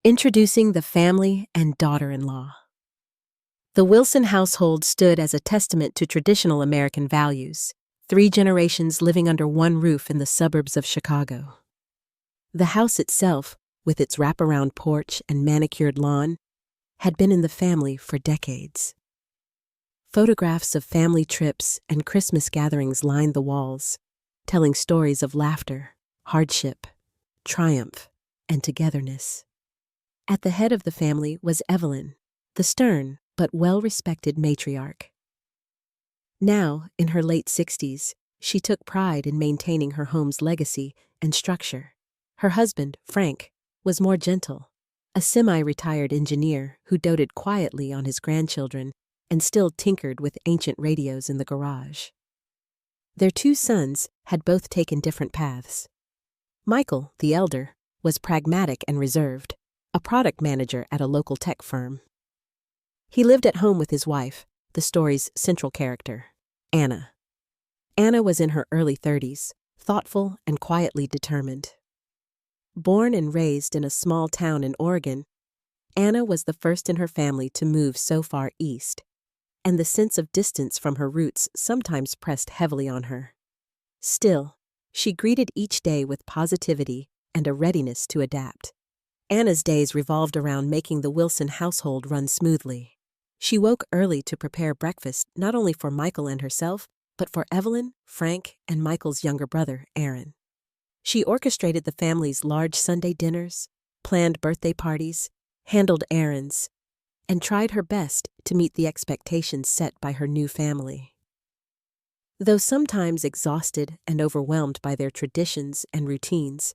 Introducing the family and daughter-in-law. The Wilson household stood as a testament to traditional American values, 3 generations living under one roof in the suburbs of Chicago. The house itself, with its wraparound porch and manicured lawn, had been in the family for decades. Photographs of family trips and Christmas gatherings lined the walls, telling stories of laughter, hardship, triumph, and togetherness. At the head of the family was Evelyn, the stern but well-respected matriarch. Now, in her late 60s, she took pride in maintaining her home's legacy and structure. Her husband, Frank, was more gentle, a semi-retired engineer who doted quietly on his grandchildren and still tinkered with ancient radios in the garage. Their 2 sons had both taken different paths. Michael, the elder, was pragmatic and reserved, a product manager at a local tech firm. He lived at home with his wife, the story's central character, Anna. Anna was in her early 30s, thoughtful and quietly determined. Born and raised in a small town in Oregon, Anna was the first in her family to move so far east, and the sense of distance from her roots sometimes pressed heavily on her. Still, she greeted each day with positivity and a readiness to adapt. Anna's days revolved around making the Wilson household run smoothly. She woke early to prepare breakfast not only for Michael and herself, but for Evelyn, Frank, and Michael's younger brother, Aaron. She orchestrated the family's large Sunday dinners, planned birthday parties, handled errands, and tried her best to meet the expectations set by her new family. Though sometimes exhausted and overwhelmed by their traditions and routines,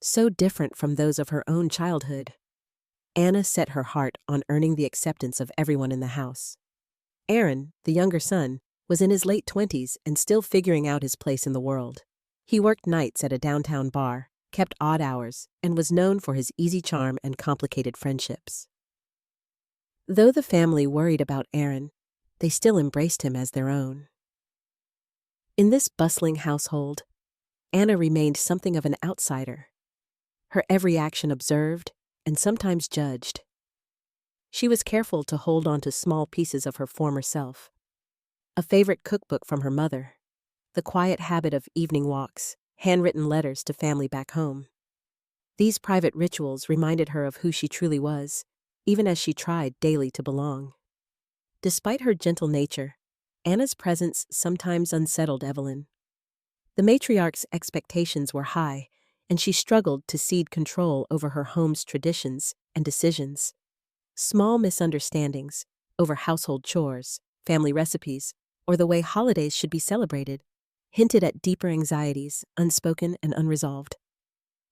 so different from those of her own childhood, Anna set her heart on earning the acceptance of everyone in the house. Aaron, the younger son, was in his late 20s and still figuring out his place in the world. He worked nights at a downtown bar, kept odd hours, and was known for his easy charm and complicated friendships. Though the family worried about Aaron, they still embraced him as their own. In this bustling household, Anna remained something of an outsider, her every action observed and sometimes judged. She was careful to hold on to small pieces of her former self, a favorite cookbook from her mother, the quiet habit of evening walks, handwritten letters to family back home. These private rituals reminded her of who she truly was, even as she tried daily to belong. Despite her gentle nature, Anna's presence sometimes unsettled Evelyn. The matriarch's expectations were high, and she struggled to cede control over her home's traditions and decisions. Small misunderstandings over household chores, family recipes, or the way holidays should be celebrated hinted at deeper anxieties, unspoken and unresolved.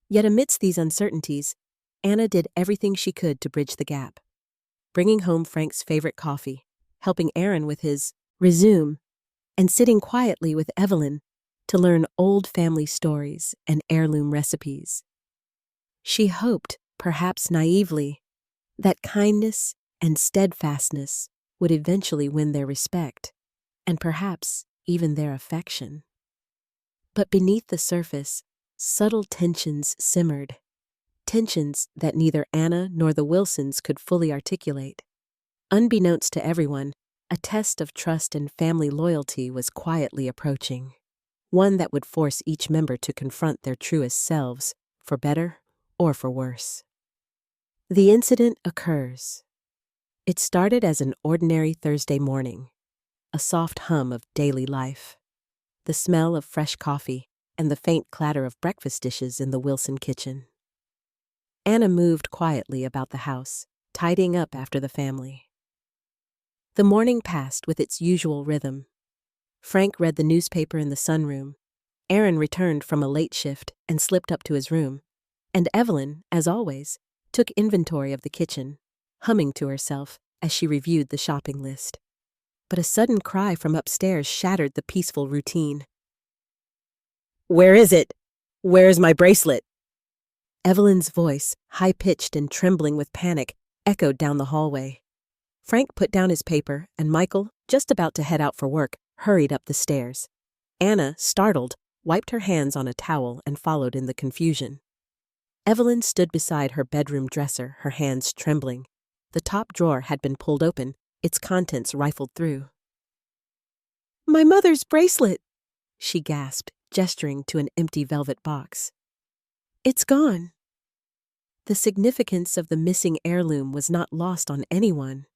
Yet amidst these uncertainties, Anna did everything she could to bridge the gap, bringing home Frank's favorite coffee, helping Aaron with his resume, and sitting quietly with Evelyn to learn old family stories and heirloom recipes. She hoped, perhaps naively, that kindness and steadfastness would eventually win their respect, and perhaps even their affection. But beneath the surface, subtle tensions simmered, tensions that neither Anna nor the Wilsons could fully articulate. Unbeknownst to everyone, a test of trust and family loyalty was quietly approaching, one that would force each member to confront their truest selves, for better or for worse. The incident occurs. It started as an ordinary Thursday morning, a soft hum of daily life, the smell of fresh coffee, and the faint clatter of breakfast dishes in the Wilson kitchen. Anna moved quietly about the house, tidying up after the family. The morning passed with its usual rhythm. Frank read the newspaper in the sunroom. Aaron returned from a late shift and slipped up to his room. And Evelyn, as always, took inventory of the kitchen, humming to herself as she reviewed the shopping list. But a sudden cry from upstairs shattered the peaceful routine. "Where is it? Where's my bracelet?" Evelyn's voice, high-pitched and trembling with panic, echoed down the hallway. Frank put down his paper, and Michael, just about to head out for work, hurried up the stairs. Anna, startled, wiped her hands on a towel and followed in the confusion. Evelyn stood beside her bedroom dresser, her hands trembling. The top drawer had been pulled open, its contents rifled through. "My mother's bracelet!" she gasped, gesturing to an empty velvet box. "It's gone." The significance of the missing heirloom was not lost on anyone.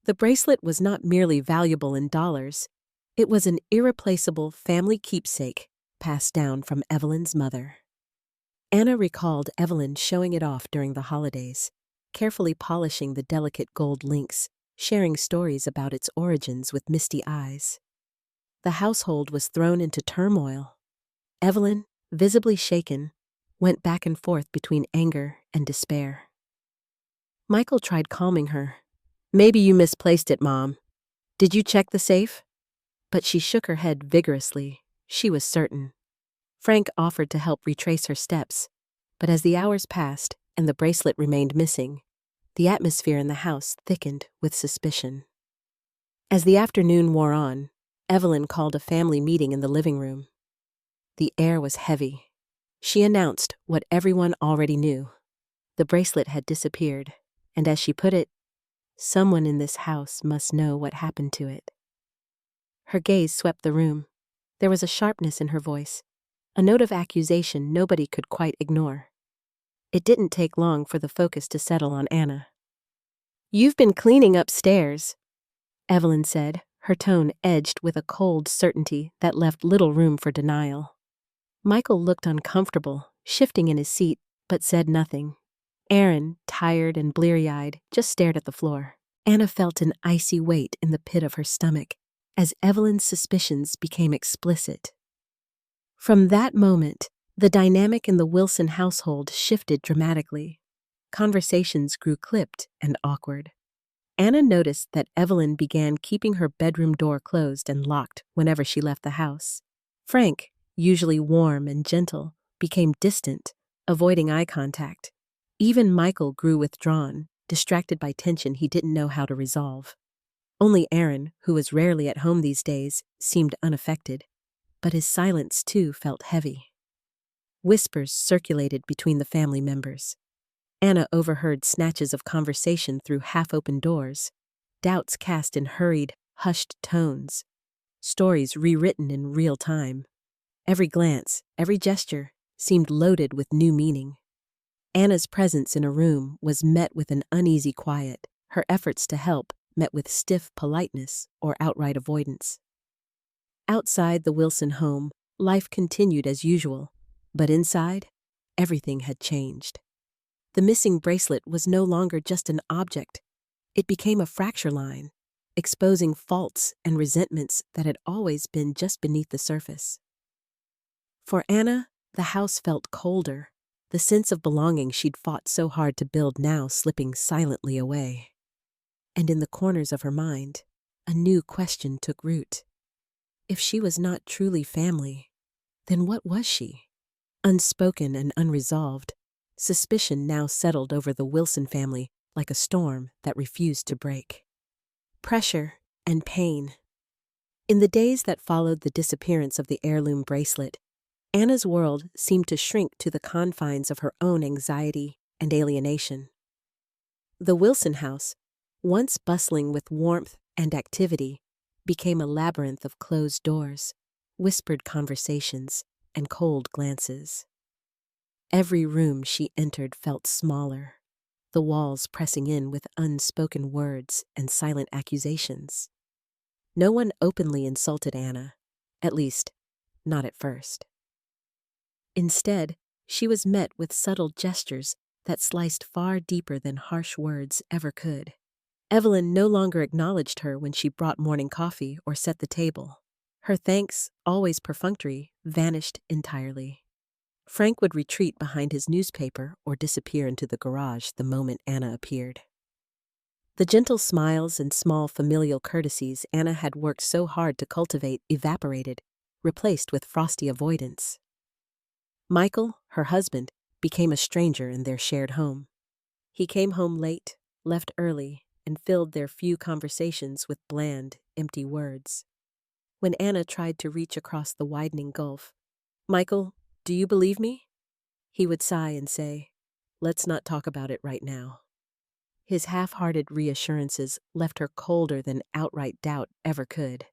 The bracelet was not merely valuable in dollars, it was an irreplaceable family keepsake passed down from Evelyn's mother. Anna recalled Evelyn showing it off during the holidays, carefully polishing the delicate gold links, sharing stories about its origins with misty eyes. The household was thrown into turmoil. Evelyn, visibly shaken, went back and forth between anger and despair. Michael tried calming her. "Maybe you misplaced it, Mom. Did you check the safe?" But she shook her head vigorously. She was certain. Frank offered to help retrace her steps, but as the hours passed and the bracelet remained missing, the atmosphere in the house thickened with suspicion. As the afternoon wore on, Evelyn called a family meeting in the living room. The air was heavy. She announced what everyone already knew. The bracelet had disappeared, and as she put it, someone in this house must know what happened to it. Her gaze swept the room. There was a sharpness in her voice, a note of accusation nobody could quite ignore. It didn't take long for the focus to settle on Anna. "You've been cleaning upstairs," Evelyn said, her tone edged with a cold certainty that left little room for denial. Michael looked uncomfortable, shifting in his seat, but said nothing. Aaron, tired and bleary-eyed, just stared at the floor. Anna felt an icy weight in the pit of her stomach as Evelyn's suspicions became explicit. From that moment, the dynamic in the Wilson household shifted dramatically. Conversations grew clipped and awkward. Anna noticed that Evelyn began keeping her bedroom door closed and locked whenever she left the house. Frank, usually warm and gentle, became distant, avoiding eye contact. Even Michael grew withdrawn, distracted by tension he didn't know how to resolve. Only Aaron, who was rarely at home these days, seemed unaffected, but his silence too felt heavy. Whispers circulated between the family members. Anna overheard snatches of conversation through half-open doors, doubts cast in hurried, hushed tones, stories rewritten in real time. Every glance, every gesture, seemed loaded with new meaning. Anna's presence in a room was met with an uneasy quiet, her efforts to help met with stiff politeness or outright avoidance. Outside the Wilson home, life continued as usual, but inside, everything had changed. The missing bracelet was no longer just an object. It became a fracture line, exposing faults and resentments that had always been just beneath the surface. For Anna, the house felt colder, the sense of belonging she'd fought so hard to build now slipping silently away. And in the corners of her mind, a new question took root. If she was not truly family, then what was she? Unspoken and unresolved, suspicion now settled over the Wilson family like a storm that refused to break. Pressure and pain. In the days that followed the disappearance of the heirloom bracelet, Anna's world seemed to shrink to the confines of her own anxiety and alienation. The Wilson house, once bustling with warmth and activity, became a labyrinth of closed doors, whispered conversations, and cold glances. Every room she entered felt smaller, the walls pressing in with unspoken words and silent accusations. No one openly insulted Anna, at least, not at first. Instead, she was met with subtle gestures that sliced far deeper than harsh words ever could. Evelyn no longer acknowledged her when she brought morning coffee or set the table. Her thanks, always perfunctory, vanished entirely. Frank would retreat behind his newspaper or disappear into the garage the moment Anna appeared. The gentle smiles and small familial courtesies Anna had worked so hard to cultivate evaporated, replaced with frosty avoidance. Michael, her husband, became a stranger in their shared home. He came home late, left early, and filled their few conversations with bland, empty words. When Anna tried to reach across the widening gulf, "Michael, do you believe me?" he would sigh and say, Let's not talk about it right now. His half-hearted reassurances left her colder than outright doubt ever could.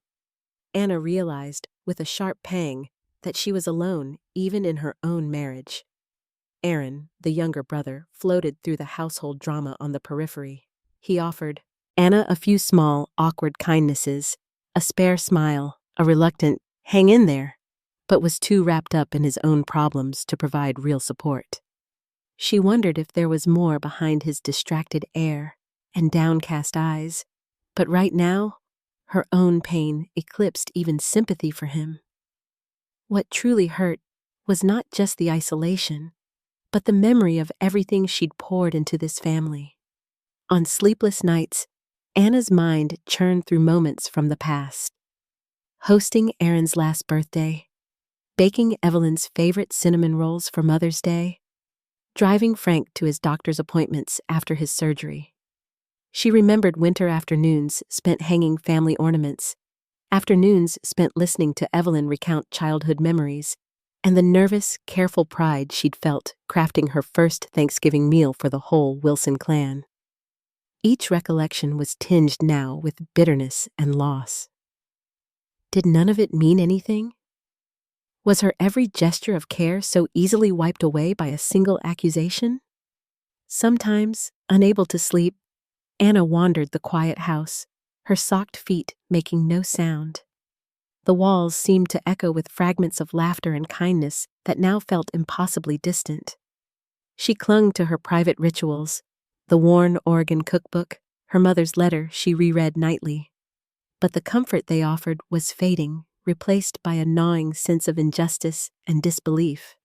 Anna realized, with a sharp pang, that she was alone even in her own marriage. Aaron, the younger brother, floated through the household drama on the periphery. He offered Anna a few small, awkward kindnesses, a spare smile, a reluctant, hang in there, but was too wrapped up in his own problems to provide real support. She wondered if there was more behind his distracted air and downcast eyes, but right now, her own pain eclipsed even sympathy for him. What truly hurt was not just the isolation, but the memory of everything she'd poured into this family. On sleepless nights, Anna's mind churned through moments from the past. Hosting Aaron's last birthday, baking Evelyn's favorite cinnamon rolls for Mother's Day, driving Frank to his doctor's appointments after his surgery. She remembered winter afternoons spent hanging family ornaments, afternoons spent listening to Evelyn recount childhood memories, and the nervous, careful pride she'd felt crafting her first Thanksgiving meal for the whole Wilson clan. Each recollection was tinged now with bitterness and loss. Did none of it mean anything? Was her every gesture of care so easily wiped away by a single accusation? Sometimes, unable to sleep, Anna wandered the quiet house, her socked feet making no sound. The walls seemed to echo with fragments of laughter and kindness that now felt impossibly distant. She clung to her private rituals, the worn Oregon cookbook, her mother's letter she reread nightly. But the comfort they offered was fading, replaced by a gnawing sense of injustice and disbelief.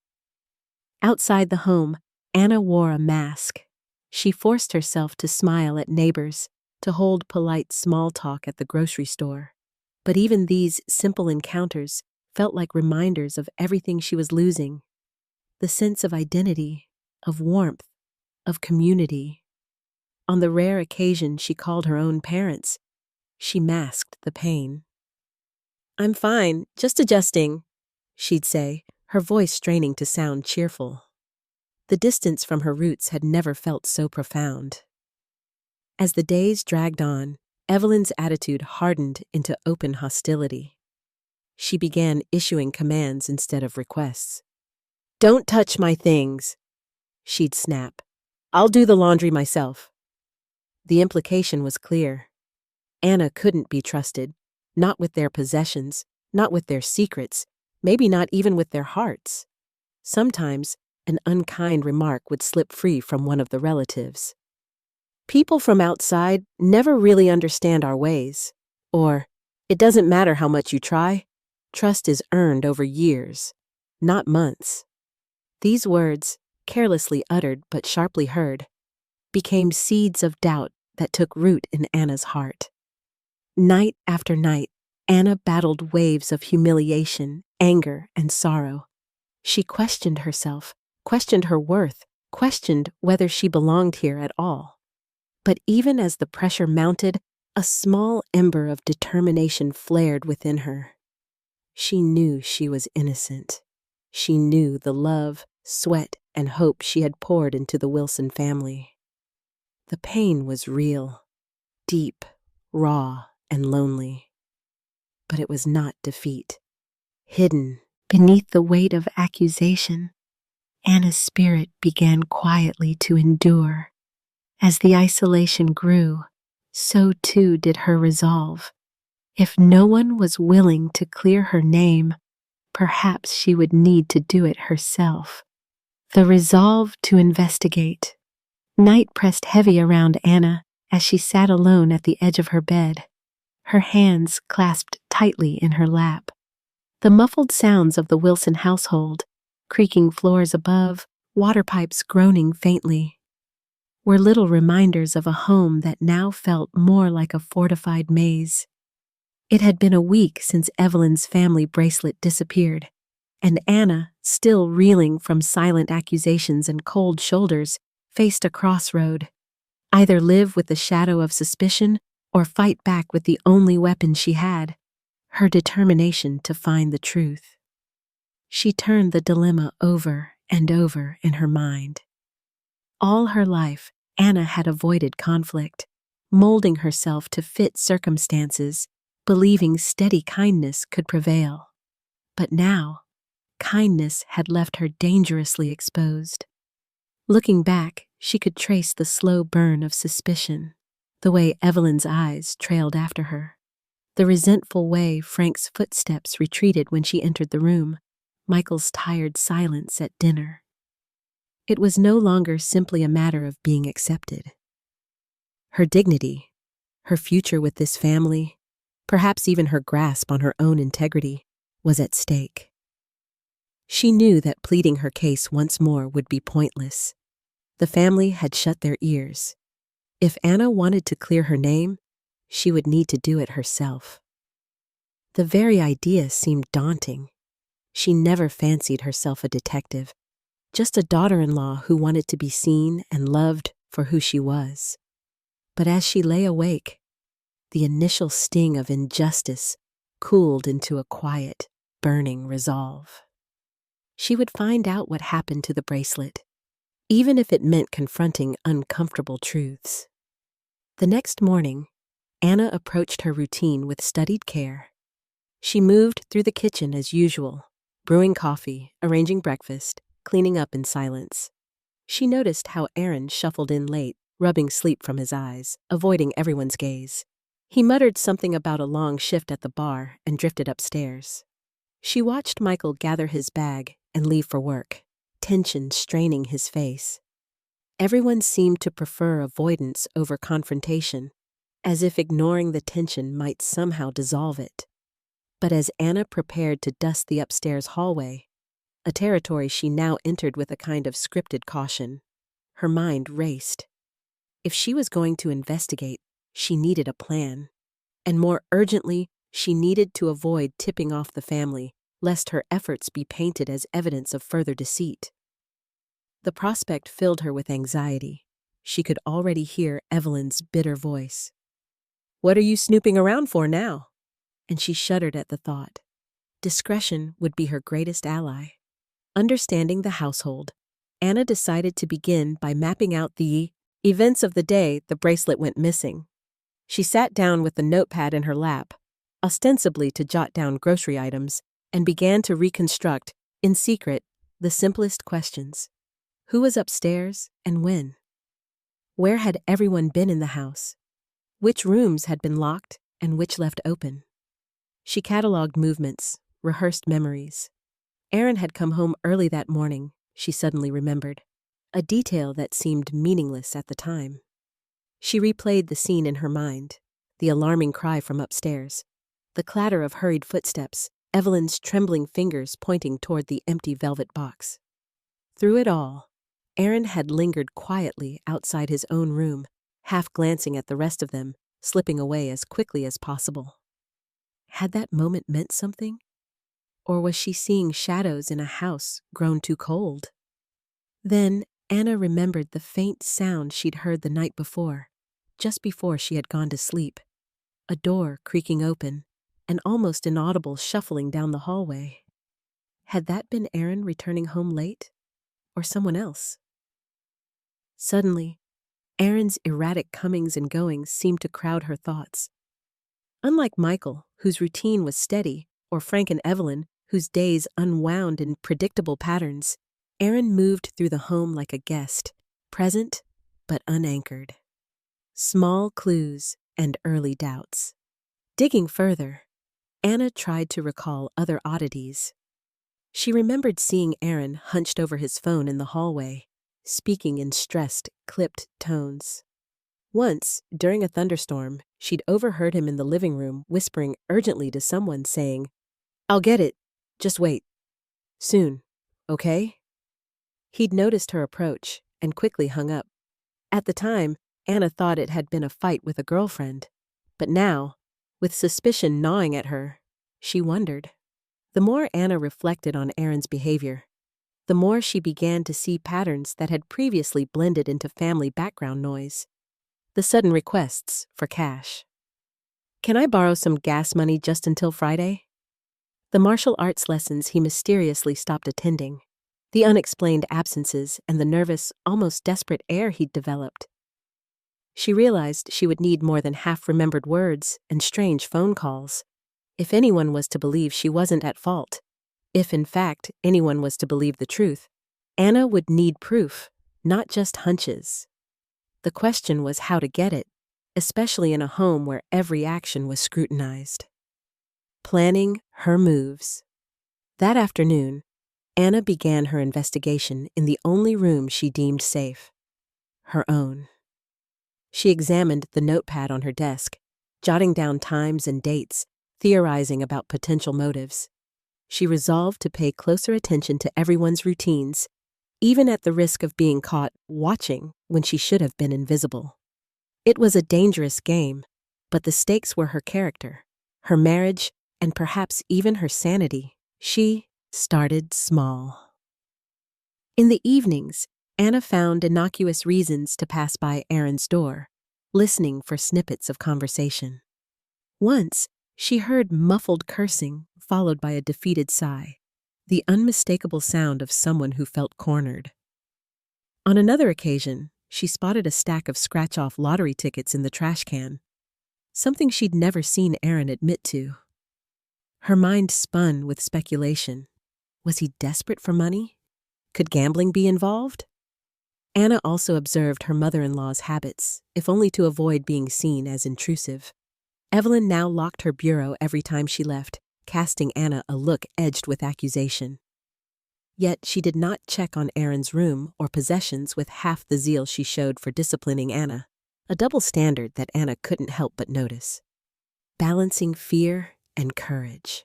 Outside the home, Anna wore a mask. She forced herself to smile at neighbors, to hold polite small talk at the grocery store. But even these simple encounters felt like reminders of everything she was losing. The sense of identity, of warmth, of community. On the rare occasion she called her own parents, she masked the pain. "I'm fine, just adjusting," she'd say, her voice straining to sound cheerful. The distance from her roots had never felt so profound. As the days dragged on, Evelyn's attitude hardened into open hostility. She began issuing commands instead of requests. "Don't touch my things," she'd snap. "I'll do the laundry myself." The implication was clear. Anna couldn't be trusted, not with their possessions, not with their secrets, maybe not even with their hearts. Sometimes, an unkind remark would slip free from one of the relatives. "People from outside never really understand our ways," or, "It doesn't matter how much you try. Trust is earned over years, not months." These words, carelessly uttered but sharply heard, became seeds of doubt that took root in Anna's heart. Night after night, Anna battled waves of humiliation, anger, and sorrow. She questioned herself, questioned her worth, questioned whether she belonged here at all. But even as the pressure mounted, a small ember of determination flared within her. She knew she was innocent. She knew the love, sweat, and hope she had poured into the Wilson family. The pain was real, deep, raw, and lonely. But it was not defeat. Hidden beneath the weight of accusation, Anna's spirit began quietly to endure. As the isolation grew, so too did her resolve. If no one was willing to clear her name, perhaps she would need to do it herself. The resolve to investigate. Night pressed heavy around Anna as she sat alone at the edge of her bed, her hands clasped tightly in her lap. The muffled sounds of the Wilson household, creaking floors above, water pipes groaning faintly, were little reminders of a home that now felt more like a fortified maze. It had been a week since Evelyn's family bracelet disappeared, and Anna, still reeling from silent accusations and cold shoulders, faced a crossroad. Either live with the shadow of suspicion or fight back with the only weapon she had, her determination to find the truth. She turned the dilemma over and over in her mind. All her life, Anna had avoided conflict, molding herself to fit circumstances, believing steady kindness could prevail. But now, kindness had left her dangerously exposed. Looking back, she could trace the slow burn of suspicion, the way Evelyn's eyes trailed after her, the resentful way Frank's footsteps retreated when she entered the room, Michael's tired silence at dinner. It was no longer simply a matter of being accepted. Her dignity, her future with this family, perhaps even her grasp on her own integrity, was at stake. She knew that pleading her case once more would be pointless. The family had shut their ears. If Anna wanted to clear her name, she would need to do it herself. The very idea seemed daunting. She never fancied herself a detective, just a daughter-in-law who wanted to be seen and loved for who she was. But as she lay awake, the initial sting of injustice cooled into a quiet, burning resolve. She would find out what happened to the bracelet, even if it meant confronting uncomfortable truths. The next morning, Anna approached her routine with studied care. She moved through the kitchen as usual, brewing coffee, arranging breakfast, cleaning up in silence. She noticed how Aaron shuffled in late, rubbing sleep from his eyes, avoiding everyone's gaze. He muttered something about a long shift at the bar and drifted upstairs. She watched Michael gather his bag and leave for work, tension straining his face. Everyone seemed to prefer avoidance over confrontation, as if ignoring the tension might somehow dissolve it. But as Anna prepared to dust the upstairs hallway, a territory she now entered with a kind of scripted caution, her mind raced. If she was going to investigate, she needed a plan. And more urgently, she needed to avoid tipping off the family, lest her efforts be painted as evidence of further deceit. The prospect filled her with anxiety. She could already hear Evelyn's bitter voice. "What are you snooping around for now?" And she shuddered at the thought. Discretion would be her greatest ally. Understanding the household, Anna decided to begin by mapping out the events of the day the bracelet went missing. She sat down with the notepad in her lap, ostensibly to jot down grocery items, and began to reconstruct, in secret, the simplest questions. Who was upstairs and when? Where had everyone been in the house? Which rooms had been locked and which left open? She catalogued movements, rehearsed memories. Aaron had come home early that morning, she suddenly remembered, a detail that seemed meaningless at the time. She replayed the scene in her mind, the alarming cry from upstairs, the clatter of hurried footsteps, Evelyn's trembling fingers pointing toward the empty velvet box. Through it all, Aaron had lingered quietly outside his own room, half glancing at the rest of them, slipping away as quickly as possible. Had that moment meant something? Or was she seeing shadows in a house grown too cold? Then Anna remembered the faint sound she'd heard the night before, just before she had gone to sleep. A door creaking open, an almost inaudible shuffling down the hallway. Had that been Aaron returning home late? Or someone else? Suddenly, Aaron's erratic comings and goings seemed to crowd her thoughts. Unlike Michael, whose routine was steady, or Frank and Evelyn, whose days unwound in predictable patterns, Aaron moved through the home like a guest, present but unanchored. Small clues and early doubts. Digging further, Anna tried to recall other oddities. She remembered seeing Aaron hunched over his phone in the hallway, speaking in stressed, clipped tones. Once, during a thunderstorm, she'd overheard him in the living room whispering urgently to someone, saying, "I'll get it. Just wait. Soon. Okay?" He'd noticed her approach and quickly hung up. At the time, Anna thought it had been a fight with a girlfriend. But now, with suspicion gnawing at her, she wondered. The more Anna reflected on Aaron's behavior, the more she began to see patterns that had previously blended into family background noise. The sudden requests for cash. "Can I borrow some gas money just until Friday?" The martial arts lessons he mysteriously stopped attending. the unexplained absences, and the nervous, almost desperate air he'd developed. She realized she would need more than half-remembered words and strange phone calls if anyone was to believe she wasn't at fault. If, in fact, anyone was to believe the truth, Anna would need proof, not just hunches. The question was how to get it, especially in a home where every action was scrutinized. Planning her moves. That afternoon, Anna began her investigation in the only room she deemed safe, her own. She examined the notepad on her desk, jotting down times and dates, theorizing about potential motives. She resolved to pay closer attention to everyone's routines, even at the risk of being caught watching when she should have been invisible. It was a dangerous game, but the stakes were her character, her marriage, and perhaps even her sanity. She started small. In the evenings, Anna found innocuous reasons to pass by Aaron's door, listening for snippets of conversation. Once, she heard muffled cursing followed by a defeated sigh, the unmistakable sound of someone who felt cornered. On another occasion, she spotted a stack of scratch-off lottery tickets in the trash can, something she'd never seen Aaron admit to. Her mind spun with speculation. Was he desperate for money? Could gambling be involved? Anna also observed her mother-in-law's habits, if only to avoid being seen as intrusive. Evelyn now locked her bureau every time she left, casting Anna a look edged with accusation. Yet she did not check on Aaron's room or possessions with half the zeal she showed for disciplining Anna, a double standard that Anna couldn't help but notice. Balancing fear and courage.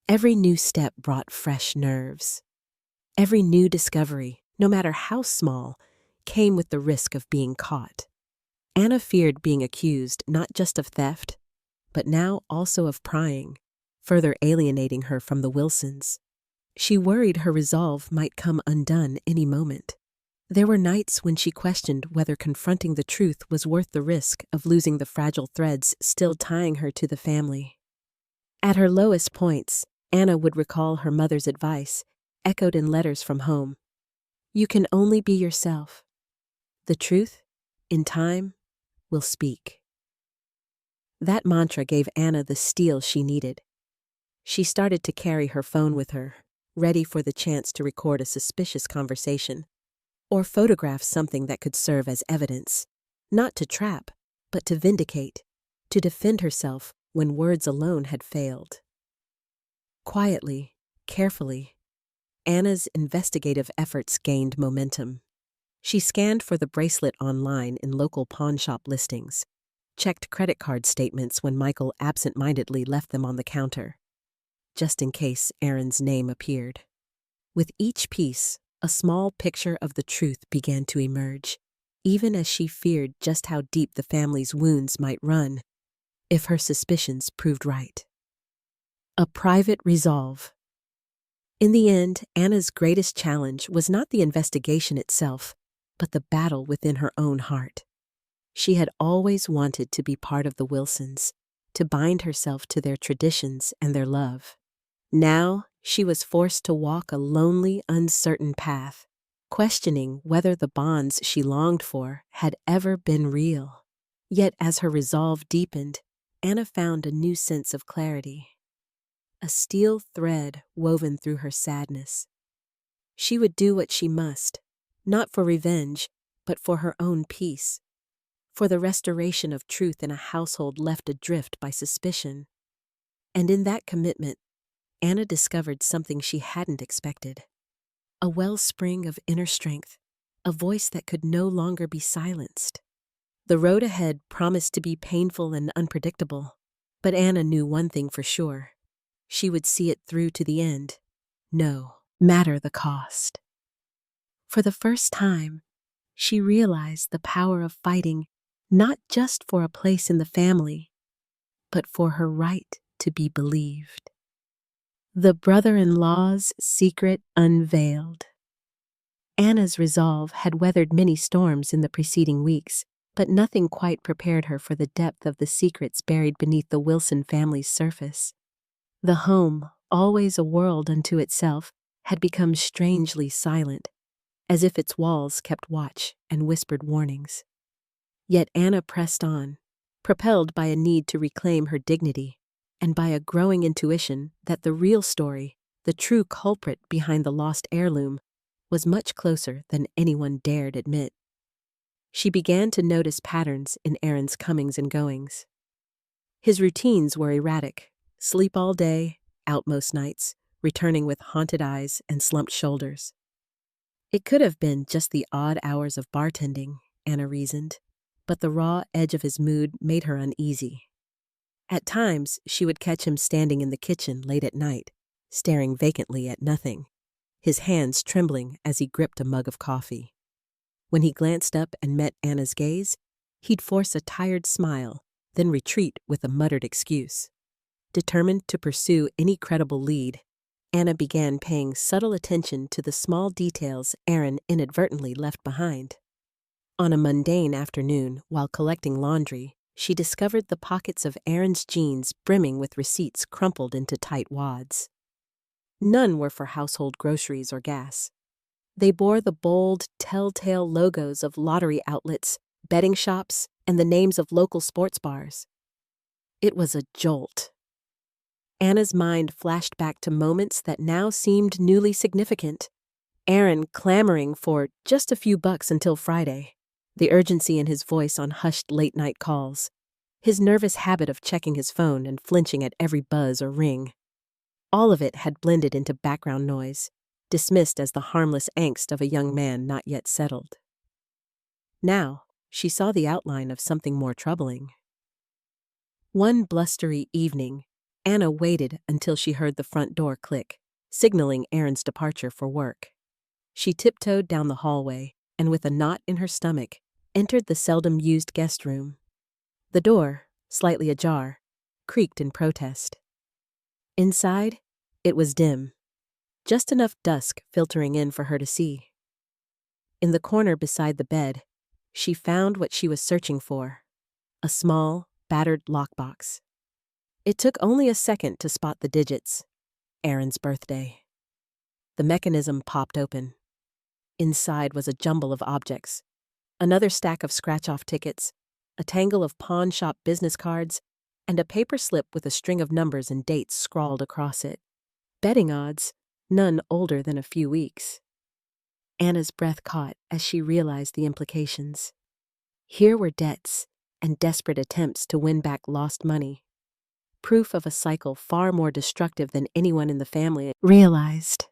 Every new step brought fresh nerves. Every new discovery, no matter how small, came with the risk of being caught. Anna feared being accused not just of theft, but now also of prying, further alienating her from the Wilsons. She worried her resolve might come undone any moment. There were nights when she questioned whether confronting the truth was worth the risk of losing the fragile threads still tying her to the family. At her lowest points, Anna would recall her mother's advice, echoed in letters from home. You can only be yourself. The truth, in time, will speak. That mantra gave Anna the steel she needed. She started to carry her phone with her, ready for the chance to record a suspicious conversation, or photograph something that could serve as evidence, not to trap, but to vindicate, to defend herself when words alone had failed. Quietly, carefully, Anna's investigative efforts gained momentum. She scanned for the bracelet online in local pawnshop listings, checked credit card statements when Michael absent-mindedly left them on the counter, just in case Aaron's name appeared. With each piece, a small picture of the truth began to emerge, even as she feared just how deep the family's wounds might run if her suspicions proved right. A private resolve. In the end, Anna's greatest challenge was not the investigation itself, but the battle within her own heart. She had always wanted to be part of the Wilsons, to bind herself to their traditions and their love. Now, she was forced to walk a lonely, uncertain path, questioning whether the bonds she longed for had ever been real. Yet as her resolve deepened, Anna found a new sense of clarity, a steel thread woven through her sadness. She would do what she must, not for revenge, but for her own peace, for the restoration of truth in a household left adrift by suspicion. And in that commitment, Anna discovered something she hadn't expected. A wellspring of inner strength, a voice that could no longer be silenced. The road ahead promised to be painful and unpredictable, but Anna knew one thing for sure. She would see it through to the end, no matter the cost. For the first time, she realized the power of fighting not just for a place in the family, but for her right to be believed. The brother-in-law's secret unveiled. Anna's resolve had weathered many storms in the preceding weeks, but nothing quite prepared her for the depth of the secrets buried beneath the Wilson family's surface. The home, always a world unto itself, had become strangely silent, as if its walls kept watch and whispered warnings. Yet Anna pressed on, propelled by a need to reclaim her dignity, and by a growing intuition that the real story, the true culprit behind the lost heirloom, was much closer than anyone dared admit. She began to notice patterns in Aaron's comings and goings. His routines were erratic: sleep all day, out most nights, returning with haunted eyes and slumped shoulders. It could have been just the odd hours of bartending, Anna reasoned, but the raw edge of his mood made her uneasy. At times, she would catch him standing in the kitchen late at night, staring vacantly at nothing, his hands trembling as he gripped a mug of coffee. When he glanced up and met Anna's gaze, he'd force a tired smile, then retreat with a muttered excuse. Determined to pursue any credible lead, Anna began paying subtle attention to the small details Aaron inadvertently left behind. On a mundane afternoon, while collecting laundry, she discovered the pockets of Aaron's jeans brimming with receipts crumpled into tight wads. None were for household groceries or gas. They bore the bold, telltale logos of lottery outlets, betting shops, and the names of local sports bars. It was a jolt. Anna's mind flashed back to moments that now seemed newly significant. Aaron clamoring for just a few bucks until Friday, the urgency in his voice on hushed late-night calls, his nervous habit of checking his phone and flinching at every buzz or ring. All of it had blended into background noise, dismissed as the harmless angst of a young man not yet settled. Now, she saw the outline of something more troubling. One blustery evening, Anna waited until she heard the front door click, signaling Aaron's departure for work. She tiptoed down the hallway and, with a knot in her stomach, entered the seldom-used guest room. The door, slightly ajar, creaked in protest. Inside, it was dim, just enough dusk filtering in for her to see. In the corner beside the bed, she found what she was searching for: a small, battered lockbox. It took only a second to spot the digits: Aaron's birthday. The mechanism popped open. Inside was a jumble of objects: another stack of scratch-off tickets, a tangle of pawn shop business cards, and a paper slip with a string of numbers and dates scrawled across it. Betting odds, none older than a few weeks. Anna's breath caught as she realized the implications. Here were debts and desperate attempts to win back lost money. Proof of a cycle far more destructive than anyone in the family realized.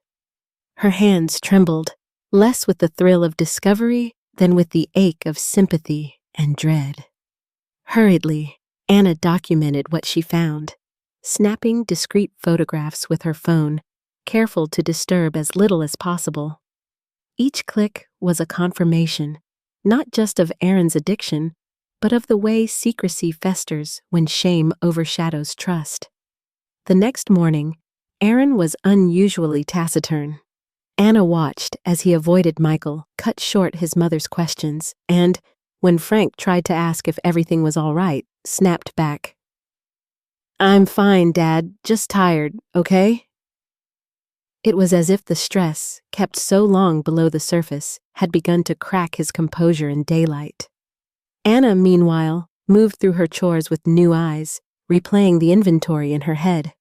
Her hands trembled, less with the thrill of discovery than with the ache of sympathy and dread. Hurriedly, Anna documented what she found, snapping discreet photographs with her phone, careful to disturb as little as possible. Each click was a confirmation, not just of Aaron's addiction, but of the way secrecy festers when shame overshadows trust. The next morning, Aaron was unusually taciturn. Anna watched as he avoided Michael, cut short his mother's questions, and, when Frank tried to ask if everything was all right, snapped back. "I'm fine, Dad, just tired, okay?" It was as if the stress, kept so long below the surface, had begun to crack his composure in daylight. Anna, meanwhile, moved through her chores with new eyes, replaying the inventory in her head.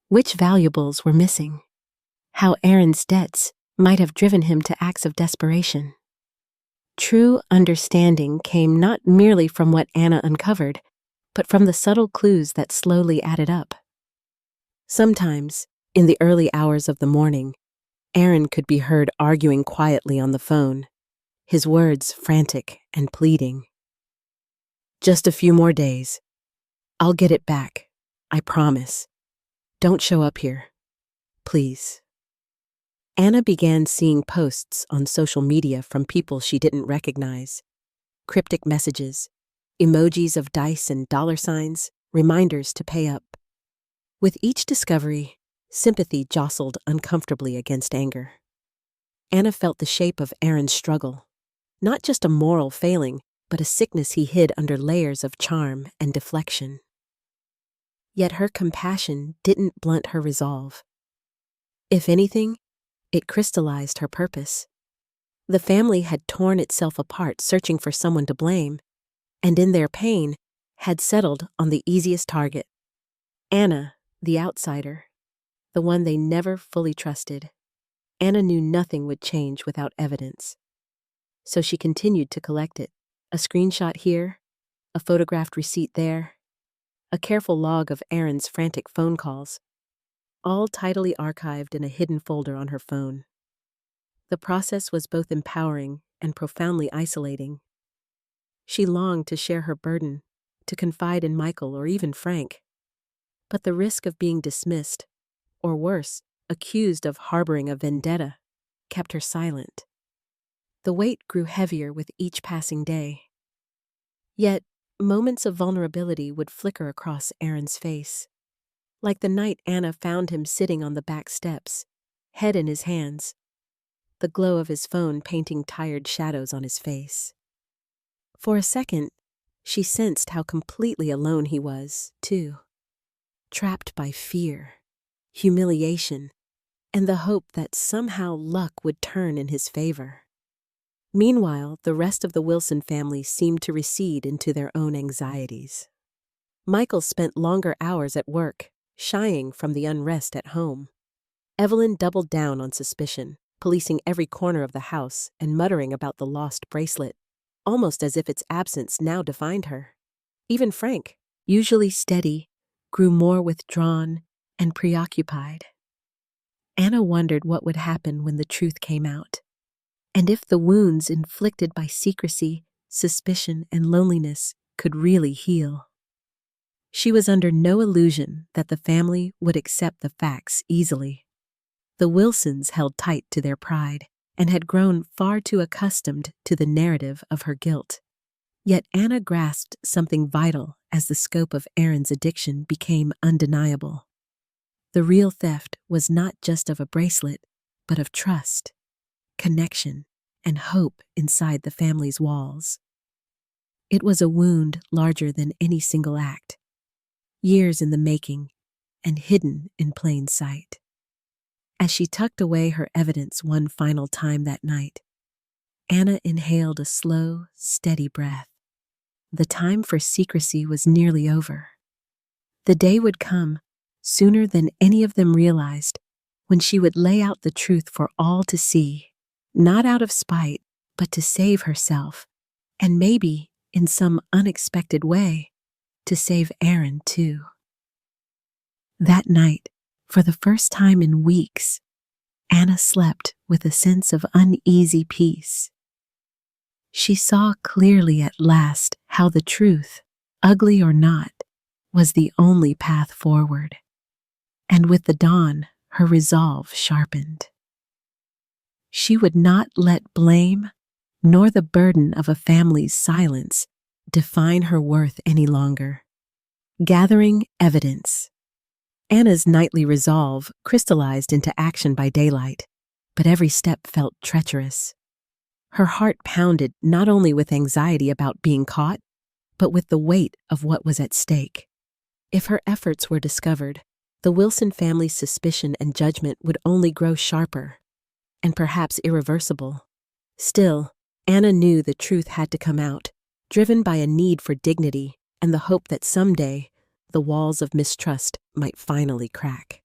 Which valuables were missing? How Aaron's debts might have driven him to acts of desperation. True understanding came not merely from what Anna uncovered, but from the subtle clues that slowly added up. Sometimes, in the early hours of the morning, Aaron could be heard arguing quietly on the phone, his words frantic and pleading. "Just a few more days. I'll get it back. I promise. Don't show up here. Please." Anna began seeing posts on social media from people she didn't recognize. Cryptic messages, emojis of dice and dollar signs, reminders to pay up. With each discovery, sympathy jostled uncomfortably against anger. Anna felt the shape of Aaron's struggle, not just a moral failing, but a sickness he hid under layers of charm and deflection. Yet her compassion didn't blunt her resolve. If anything, It crystallized her purpose. The family had torn itself apart searching for someone to blame, and in their pain, had settled on the easiest target. Anna, the outsider, the one they never fully trusted. Anna knew nothing would change without evidence. So she continued to collect it. A screenshot here, a photographed receipt there, a careful log of Aaron's frantic phone calls, all tidily archived in a hidden folder on her phone. The process was both empowering and profoundly isolating. She longed to share her burden, to confide in Michael or even Frank. But the risk of being dismissed, or worse, accused of harboring a vendetta, kept her silent. The weight grew heavier with each passing day. Yet, moments of vulnerability would flicker across Aaron's face. Like the night Anna found him sitting on the back steps, head in his hands, the glow of his phone painting tired shadows on his face. For a second, she sensed how completely alone he was, too. Trapped by fear, humiliation, and the hope that somehow luck would turn in his favor. Meanwhile, the rest of the Wilson family seemed to recede into their own anxieties. Michael spent longer hours at work, shying from the unrest at home. Evelyn doubled down on suspicion, policing every corner of the house and muttering about the lost bracelet, almost as if its absence now defined her. Even Frank, usually steady, grew more withdrawn and preoccupied. Anna wondered what would happen when the truth came out, and if the wounds inflicted by secrecy, suspicion, and loneliness could really heal. She was under no illusion that the family would accept the facts easily. The Wilsons held tight to their pride and had grown far too accustomed to the narrative of her guilt. Yet Anna grasped something vital as the scope of Aaron's addiction became undeniable. The real theft was not just of a bracelet, but of trust, connection, and hope inside the family's walls. It was a wound larger than any single act, years in the making and hidden in plain sight. As she tucked away her evidence one final time that night, Anna inhaled a slow, steady breath. The time for secrecy was nearly over. The day would come, sooner than any of them realized, when she would lay out the truth for all to see, not out of spite, but to save herself, and maybe, in some unexpected way, to save Aaron too. That night, for the first time in weeks, Anna slept with a sense of uneasy peace. She saw clearly at last how the truth, ugly or not, was the only path forward. And with the dawn, her resolve sharpened. She would not let blame, nor the burden of a family's silence, define her worth any longer. Gathering evidence. Anna's nightly resolve crystallized into action by daylight, but every step felt treacherous. Her heart pounded not only with anxiety about being caught, but with the weight of what was at stake. If her efforts were discovered, the Wilson family's suspicion and judgment would only grow sharper, and perhaps irreversible. Still, Anna knew the truth had to come out, driven by a need for dignity and the hope that someday the walls of mistrust might finally crack.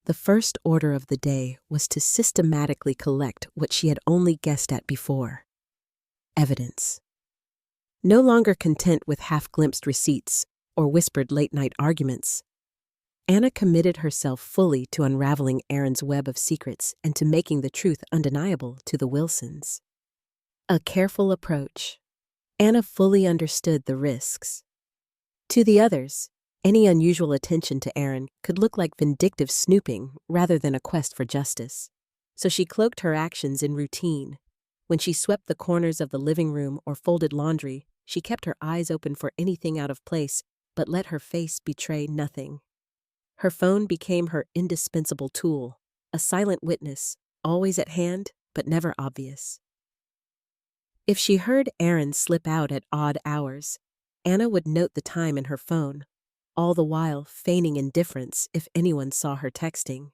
The first order of the day was to systematically collect what she had only guessed at before: evidence. No longer content with half-glimpsed receipts or whispered late-night arguments, Anna committed herself fully to unraveling Aaron's web of secrets and to making the truth undeniable to the Wilsons. A careful approach. Anna fully understood the risks. To the others, any unusual attention to Aaron could look like vindictive snooping rather than a quest for justice. So she cloaked her actions in routine. When she swept the corners of the living room or folded laundry, she kept her eyes open for anything out of place, but let her face betray nothing. Her phone became her indispensable tool, a silent witness, always at hand, but never obvious. If she heard Aaron slip out at odd hours, Anna would note the time in her phone, all the while feigning indifference if anyone saw her texting.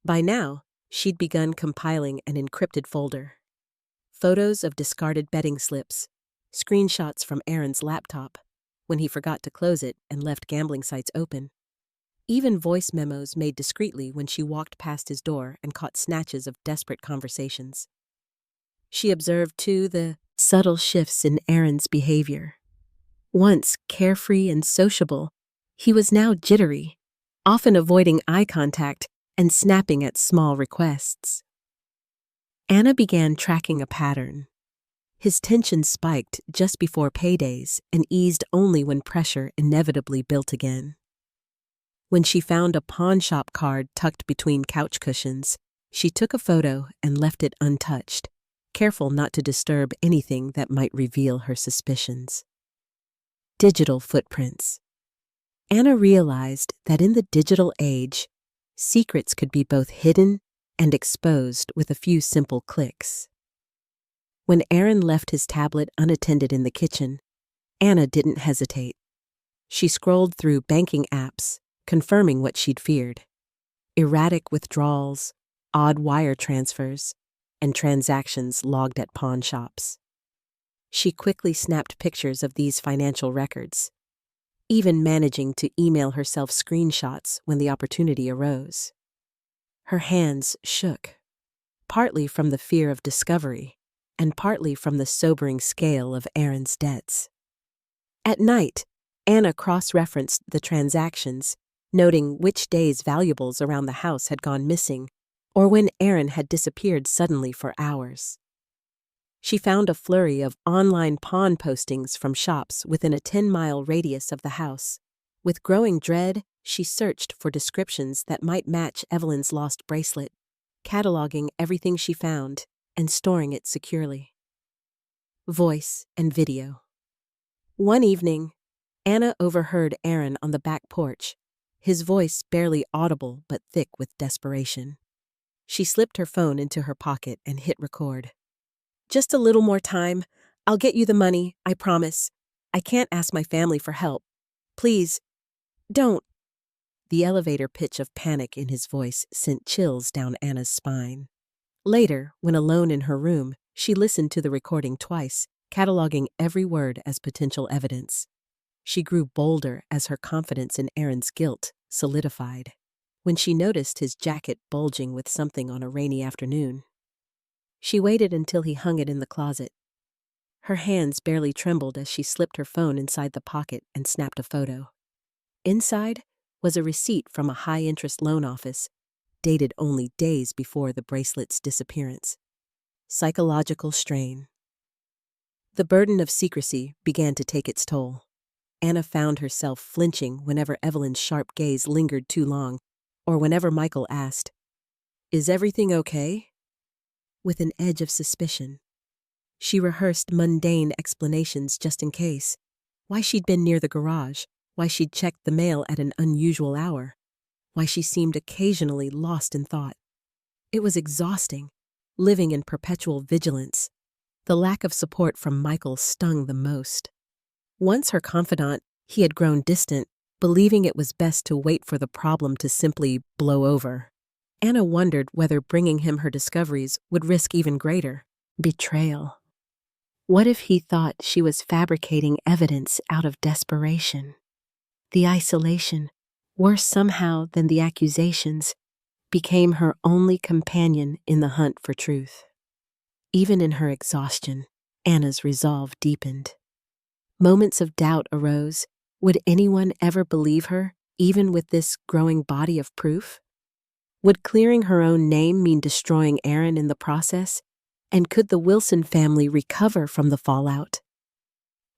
By now, she'd begun compiling an encrypted folder. Photos of discarded betting slips, screenshots from Aaron's laptop, when he forgot to close it and left gambling sites open. Even voice memos made discreetly when she walked past his door and caught snatches of desperate conversations. She observed, too, the subtle shifts in Aaron's behavior. Once carefree and sociable, he was now jittery, often avoiding eye contact and snapping at small requests. Anna began tracking a pattern. His tension spiked just before paydays and eased only when pressure inevitably built again. When she found a pawnshop card tucked between couch cushions, she took a photo and left it untouched, careful not to disturb anything that might reveal her suspicions. Digital footprints. Anna realized that in the digital age, secrets could be both hidden and exposed with a few simple clicks. When Aaron left his tablet unattended in the kitchen, Anna didn't hesitate. She scrolled through banking apps, confirming what she'd feared: erratic withdrawals, odd wire transfers, and transactions logged at pawn shops. She quickly snapped pictures of these financial records, even managing to email herself screenshots when the opportunity arose. Her hands shook, partly from the fear of discovery, and partly from the sobering scale of Aaron's debts. At night, Anna cross-referenced the transactions, noting which days valuables around the house had gone missing or when Aaron had disappeared suddenly for hours. She found a flurry of online pawn postings from shops within a 10-mile radius of the house. With growing dread, she searched for descriptions that might match Evelyn's lost bracelet, cataloging everything she found and storing it securely. Voice and video. One evening, Anna overheard Aaron on the back porch, his voice barely audible but thick with desperation. She slipped her phone into her pocket and hit record. "Just a little more time. I'll get you the money, I promise. I can't ask my family for help. Please, don't." The elevator pitch of panic in his voice sent chills down Anna's spine. Later, when alone in her room, she listened to the recording twice, cataloging every word as potential evidence. She grew bolder as her confidence in Aaron's guilt solidified. When she noticed his jacket bulging with something on a rainy afternoon, she waited until he hung it in the closet. Her hands barely trembled as she slipped her phone inside the pocket and snapped a photo. Inside was a receipt from a high-interest loan office, dated only days before the bracelet's disappearance. Psychological strain. The burden of secrecy began to take its toll. Anna found herself flinching whenever Evelyn's sharp gaze lingered too long, or whenever Michael asked, "Is everything okay?" with an edge of suspicion. She rehearsed mundane explanations just in case: why she'd been near the garage, why she'd checked the mail at an unusual hour, why she seemed occasionally lost in thought. It was exhausting, living in perpetual vigilance. The lack of support from Michael stung the most. Once her confidant, he had grown distant, believing it was best to wait for the problem to simply blow over. Anna wondered whether bringing him her discoveries would risk even greater betrayal. What if he thought she was fabricating evidence out of desperation? The isolation, worse somehow than the accusations, became her only companion in the hunt for truth. Even in her exhaustion, Anna's resolve deepened. Moments of doubt arose. Would anyone ever believe her, even with this growing body of proof? Would clearing her own name mean destroying Aaron in the process? And could the Wilson family recover from the fallout?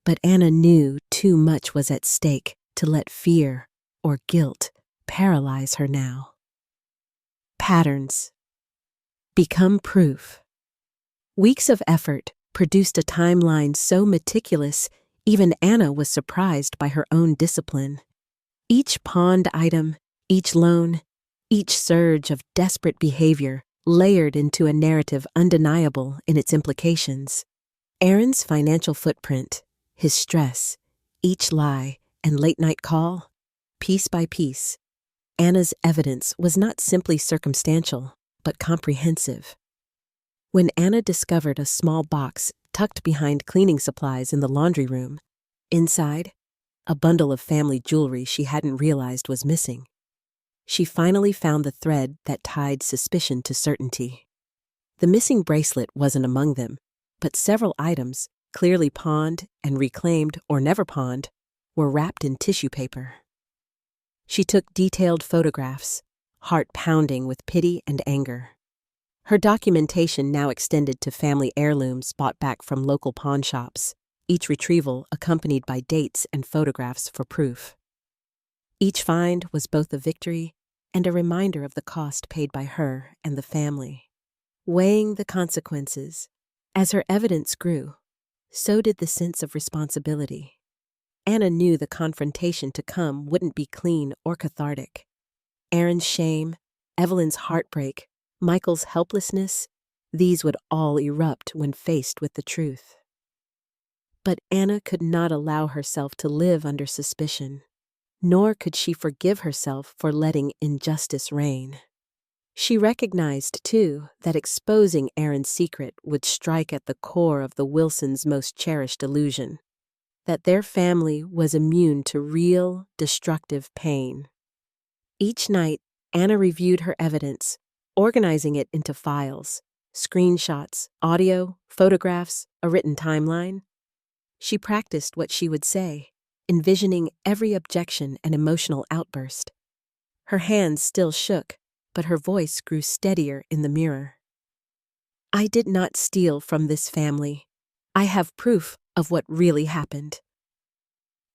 But Anna knew too much was at stake to let fear or guilt paralyze her now. Patterns. Become proof. Weeks of effort produced a timeline so meticulous, even Anna was surprised by her own discipline. Each pawned item, each loan, each surge of desperate behavior layered into a narrative undeniable in its implications. Aaron's financial footprint, his stress, each lie and late-night call, piece by piece, Anna's evidence was not simply circumstantial, but comprehensive. When Anna discovered a small box tucked behind cleaning supplies in the laundry room, inside, a bundle of family jewelry she hadn't realized was missing, she finally found the thread that tied suspicion to certainty. The missing bracelet wasn't among them, but several items, clearly pawned and reclaimed or never pawned, were wrapped in tissue paper. She took detailed photographs, heart pounding with pity and anger. Her documentation now extended to family heirlooms bought back from local pawn shops, each retrieval accompanied by dates and photographs for proof. Each find was both a victory and a reminder of the cost paid by her and the family. Weighing the consequences, as her evidence grew, so did the sense of responsibility. Anna knew the confrontation to come wouldn't be clean or cathartic. Aaron's shame, Evelyn's heartbreak, Michael's helplessness, these would all erupt when faced with the truth. But Anna could not allow herself to live under suspicion, nor could she forgive herself for letting injustice reign. She recognized, too, that exposing Aaron's secret would strike at the core of the Wilsons' most cherished illusion, that their family was immune to real, destructive pain. Each night, Anna reviewed her evidence, organizing it into files, screenshots, audio, photographs, a written timeline. She practiced what she would say, envisioning every objection and emotional outburst. Her hands still shook, but her voice grew steadier in the mirror. "I did not steal from this family. I have proof of what really happened."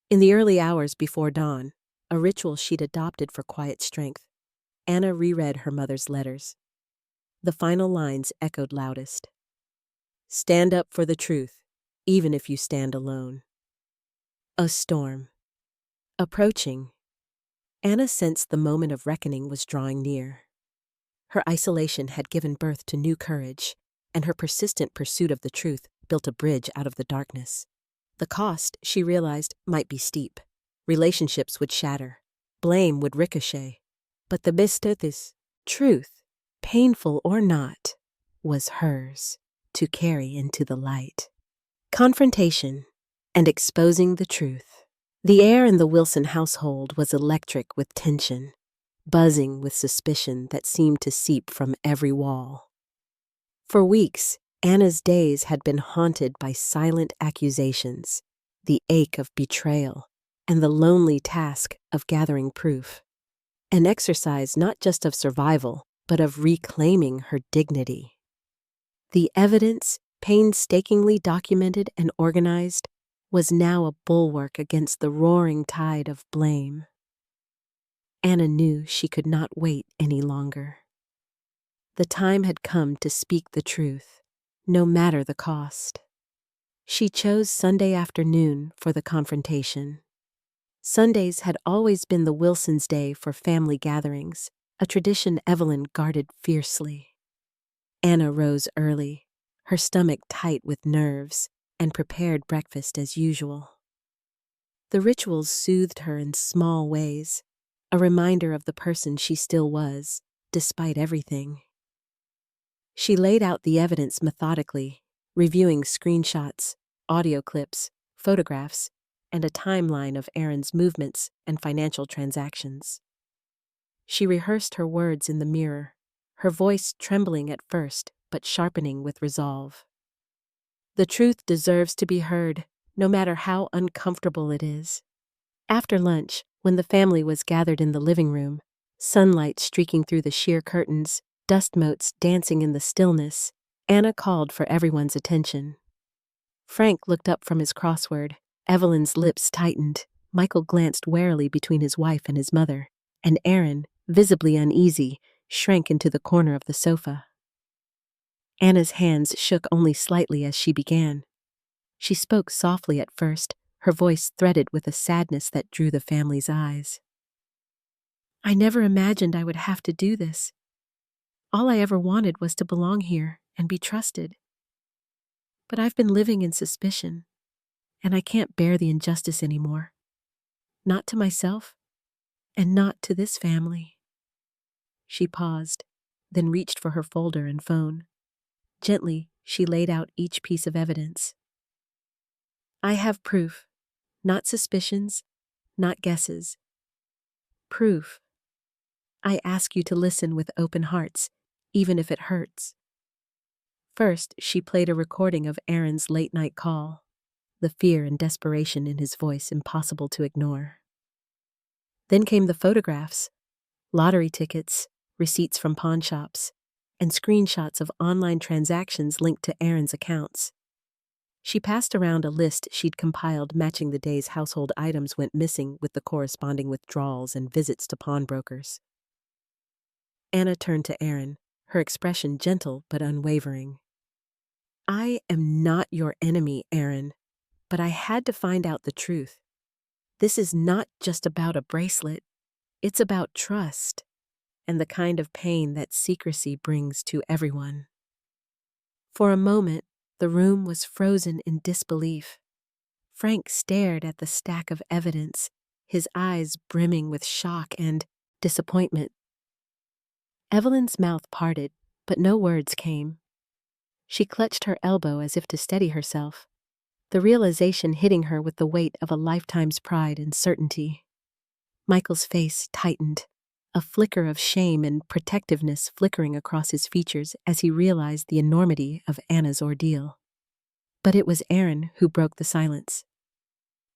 In the early hours before dawn, a ritual she'd adopted for quiet strength, Anna reread her mother's letters. The final lines echoed loudest. "Stand up for the truth, even if you stand alone." A storm. Approaching, Anna sensed the moment of reckoning was drawing near. Her isolation had given birth to new courage, and her persistent pursuit of the truth built a bridge out of the darkness. The cost, she realized, might be steep. Relationships would shatter. Blame would ricochet. But the bestatis, truth, painful or not, was hers to carry into the light. Confrontation and exposing the truth. The air in the Wilson household was electric with tension, buzzing with suspicion that seemed to seep from every wall. For weeks, Anna's days had been haunted by silent accusations, the ache of betrayal, and the lonely task of gathering proof. An exercise not just of survival, but of reclaiming her dignity. The evidence, painstakingly documented and organized, was now a bulwark against the roaring tide of blame. Anna knew she could not wait any longer. The time had come to speak the truth, no matter the cost. She chose Sunday afternoon for the confrontation. Sundays had always been the Wilsons' day for family gatherings, a tradition Evelyn guarded fiercely. Anna rose early, her stomach tight with nerves, and prepared breakfast as usual. The rituals soothed her in small ways, a reminder of the person she still was, despite everything. She laid out the evidence methodically, reviewing screenshots, audio clips, photographs, and a timeline of Aaron's movements and financial transactions. She rehearsed her words in the mirror, her voice trembling at first but sharpening with resolve. The truth deserves to be heard, no matter how uncomfortable it is. After lunch, when the family was gathered in the living room, sunlight streaking through the sheer curtains, dust motes dancing in the stillness, Anna called for everyone's attention. Frank looked up from his crossword. Evelyn's lips tightened. Michael glanced warily between his wife and his mother, and Aaron, visibly uneasy, shrank into the corner of the sofa. Anna's hands shook only slightly as she began. She spoke softly at first, her voice threaded with a sadness that drew the family's eyes. "I never imagined I would have to do this. All I ever wanted was to belong here and be trusted. But I've been living in suspicion, and I can't bear the injustice anymore. Not to myself, and not to this family." She paused, then reached for her folder and phone. Gently, she laid out each piece of evidence. I have proof, not suspicions, not guesses. Proof. I ask you to listen with open hearts, even if it hurts. First, she played a recording of Aaron's late-night call, the fear and desperation in his voice impossible to ignore. Then came the photographs, lottery tickets, receipts from pawn shops, and screenshots of online transactions linked to Aaron's accounts. She passed around a list she'd compiled matching the day's household items went missing with the corresponding withdrawals and visits to pawnbrokers. Anna turned to Aaron, her expression gentle but unwavering. I am not your enemy, Aaron, but I had to find out the truth. This is not just about a bracelet. It's about trust and the kind of pain that secrecy brings to everyone. For a moment, the room was frozen in disbelief. Frank stared at the stack of evidence, his eyes brimming with shock and disappointment. Evelyn's mouth parted, but no words came. She clutched her elbow as if to steady herself, the realization hitting her with the weight of a lifetime's pride and certainty. Michael's face tightened, a flicker of shame and protectiveness flickering across his features as he realized the enormity of Anna's ordeal. But it was Aaron who broke the silence.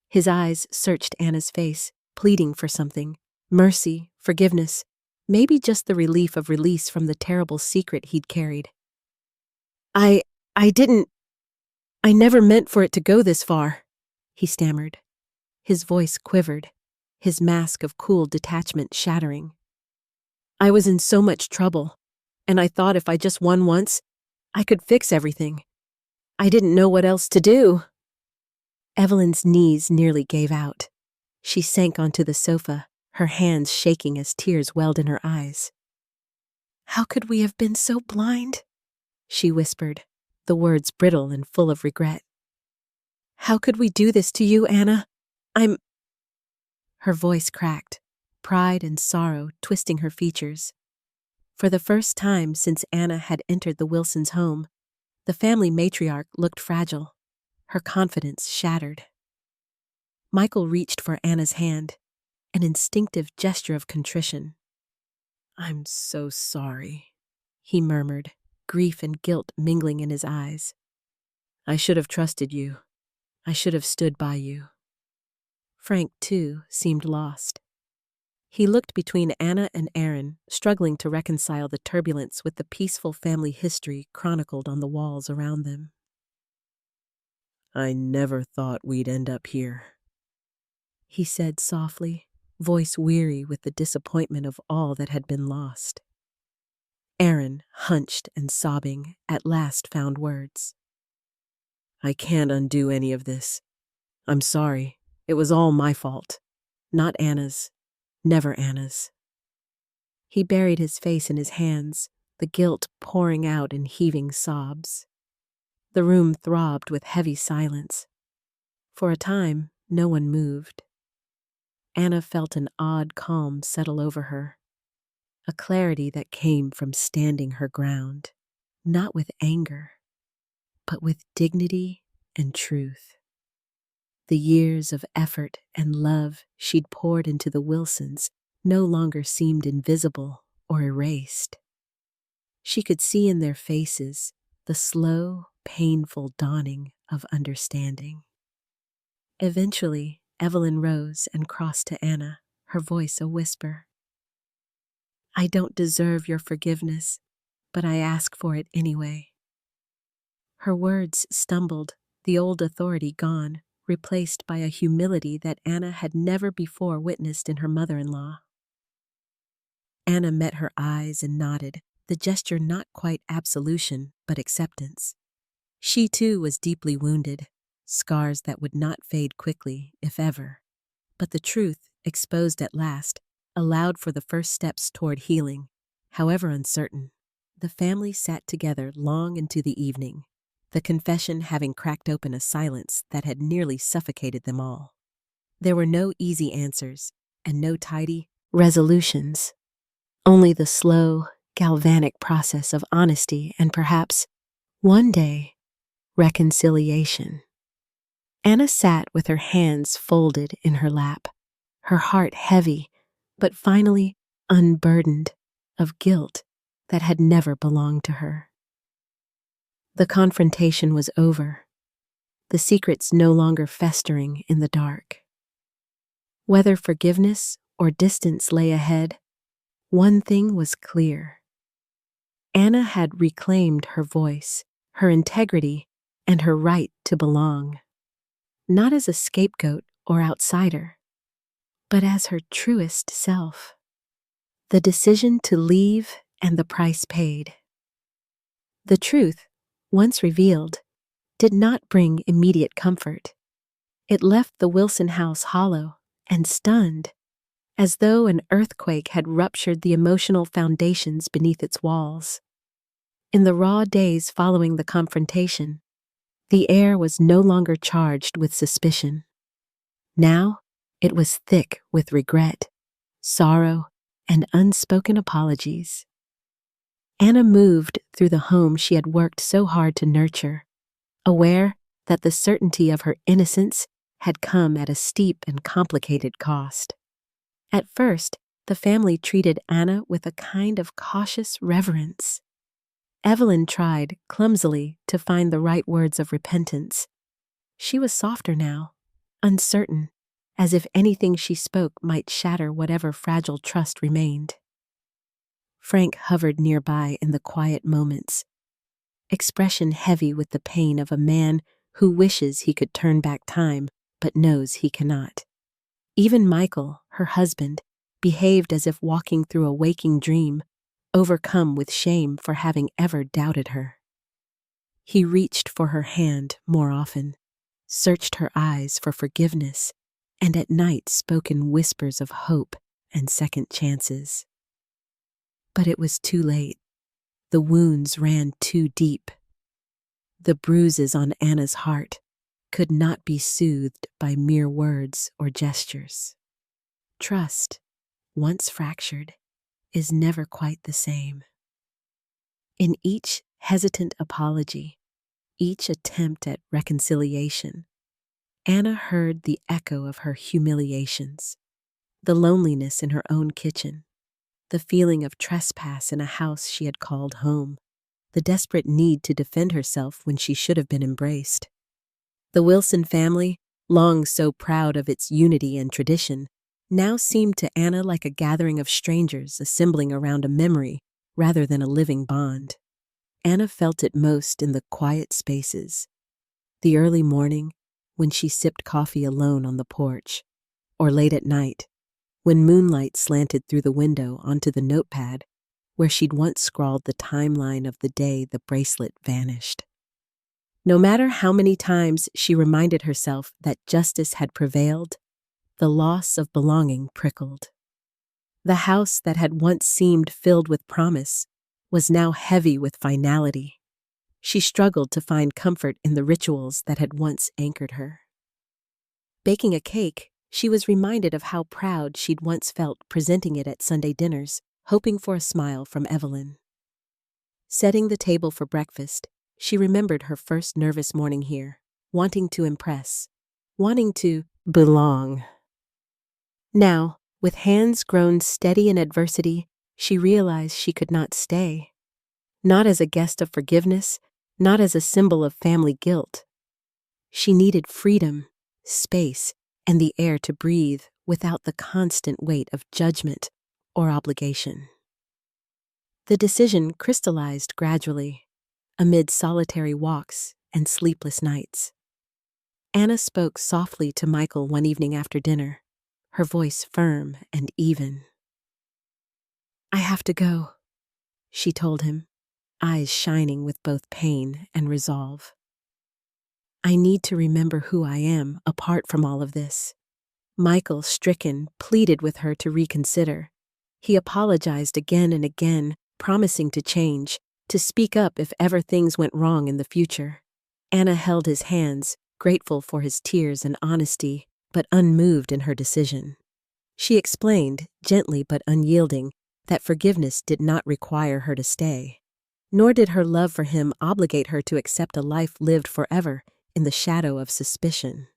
His eyes searched Anna's face, pleading for something, mercy, forgiveness, maybe just the relief of release from the terrible secret he'd carried. I never meant for it to go this far, he stammered. His voice quivered, his mask of cool detachment shattering. I was in so much trouble, and I thought if I just won once, I could fix everything. I didn't know what else to do. Evelyn's knees nearly gave out. She sank onto the sofa, her hands shaking as tears welled in her eyes. How could we have been so blind? She whispered, the words brittle and full of regret. How could we do this to you, Anna? Her voice cracked, pride and sorrow twisting her features. For the first time since Anna had entered the Wilsons' home, the family matriarch looked fragile, her confidence shattered. Michael reached for Anna's hand, an instinctive gesture of contrition. I'm so sorry, he murmured, grief and guilt mingling in his eyes. I should have trusted you. I should have stood by you. Frank, too, seemed lost. He looked between Anna and Aaron, struggling to reconcile the turbulence with the peaceful family history chronicled on the walls around them. I never thought we'd end up here, he said softly, voice weary with the disappointment of all that had been lost. Aaron, hunched and sobbing, at last found words. I can't undo any of this. I'm sorry. It was all my fault. Not Anna's. Never Anna's. He buried his face in his hands, the guilt pouring out in heaving sobs. The room throbbed with heavy silence. For a time, no one moved. Anna felt an odd calm settle over her, a clarity that came from standing her ground, not with anger, but with dignity and truth. The years of effort and love she'd poured into the Wilsons no longer seemed invisible or erased. She could see in their faces the slow, painful dawning of understanding. Eventually, Evelyn rose and crossed to Anna, her voice a whisper. I don't deserve your forgiveness, but I ask for it anyway. Her words stumbled, the old authority gone, replaced by a humility that Anna had never before witnessed in her mother-in-law. Anna met her eyes and nodded, the gesture not quite absolution, but acceptance. She too was deeply wounded, scars that would not fade quickly, if ever. But the truth, exposed at last, allowed for the first steps toward healing, however uncertain. The family sat together long into the evening, the confession having cracked open a silence that had nearly suffocated them all. There were no easy answers, and no tidy resolutions. Only the slow, galvanic process of honesty and perhaps, one day, reconciliation. Anna sat with her hands folded in her lap, her heart heavy, but finally unburdened of guilt that had never belonged to her. The confrontation was over, the secrets no longer festering in the dark. Whether forgiveness or distance lay ahead, one thing was clear. Anna had reclaimed her voice, her integrity, and her right to belong, not as a scapegoat or outsider, but as her truest self. The decision to leave and the price paid. The truth, once revealed, did not bring immediate comfort. It left the Wilson house hollow and stunned, as though an earthquake had ruptured the emotional foundations beneath its walls. In the raw days following the confrontation, the air was no longer charged with suspicion. Now, it was thick with regret, sorrow, and unspoken apologies. Anna moved through the home she had worked so hard to nurture, aware that the certainty of her innocence had come at a steep and complicated cost. At first, the family treated Anna with a kind of cautious reverence. Evelyn tried, clumsily, to find the right words of repentance. She was softer now, uncertain, as if anything she spoke might shatter whatever fragile trust remained. Frank hovered nearby in the quiet moments, expression heavy with the pain of a man who wishes he could turn back time but knows he cannot. Even Michael, her husband, behaved as if walking through a waking dream, overcome with shame for having ever doubted her. He reached for her hand more often, searched her eyes for forgiveness, and at night spoke in whispers of hope and second chances. But it was too late. The wounds ran too deep. The bruises on Anna's heart could not be soothed by mere words or gestures. Trust, once fractured, is never quite the same. In each hesitant apology, each attempt at reconciliation, Anna heard the echo of her humiliations, the loneliness in her own kitchen, the feeling of trespass in a house she had called home, the desperate need to defend herself when she should have been embraced. The Wilson family, long so proud of its unity and tradition, now seemed to Anna like a gathering of strangers assembling around a memory rather than a living bond. Anna felt it most in the quiet spaces, the early morning when she sipped coffee alone on the porch, or late at night when moonlight slanted through the window onto the notepad where she'd once scrawled the timeline of the day the bracelet vanished. No matter how many times she reminded herself that justice had prevailed, the loss of belonging prickled. The house that had once seemed filled with promise was now heavy with finality. She struggled to find comfort in the rituals that had once anchored her. Baking a cake, she was reminded of how proud she'd once felt presenting it at Sunday dinners, hoping for a smile from Evelyn. Setting the table for breakfast, she remembered her first nervous morning here, wanting to impress, wanting to belong. Now, with hands grown steady in adversity, she realized she could not stay. Not as a guest of forgiveness, not as a symbol of family guilt. She needed freedom, space, and the air to breathe without the constant weight of judgment or obligation. The decision crystallized gradually, amid solitary walks and sleepless nights. Anna spoke softly to Michael one evening after dinner, her voice firm and even. "I have to go," she told him, eyes shining with both pain and resolve. "I need to remember who I am apart from all of this." Michael, stricken, pleaded with her to reconsider. He apologized again and again, promising to change, to speak up if ever things went wrong in the future. Anna held his hands, grateful for his tears and honesty, but unmoved in her decision. She explained, gently but unyielding, that forgiveness did not require her to stay, nor did her love for him obligate her to accept a life lived forever in the shadow of suspicion.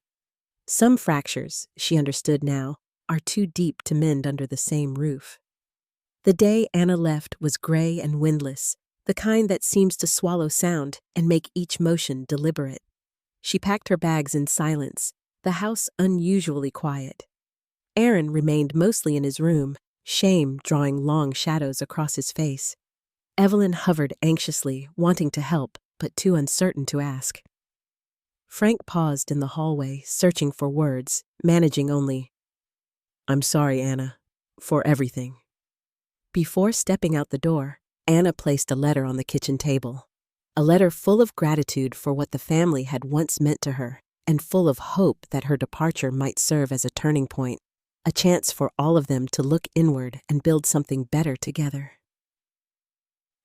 Some fractures, she understood now, are too deep to mend under the same roof. The day Anna left was gray and windless, the kind that seems to swallow sound and make each motion deliberate. She packed her bags in silence, the house unusually quiet. Aaron remained mostly in his room, shame drawing long shadows across his face. Evelyn hovered anxiously, wanting to help, but too uncertain to ask. Frank paused in the hallway, searching for words, managing only, "I'm sorry, Anna, for everything." Before stepping out the door, Anna placed a letter on the kitchen table. A letter full of gratitude for what the family had once meant to her, and full of hope that her departure might serve as a turning point, a chance for all of them to look inward and build something better together.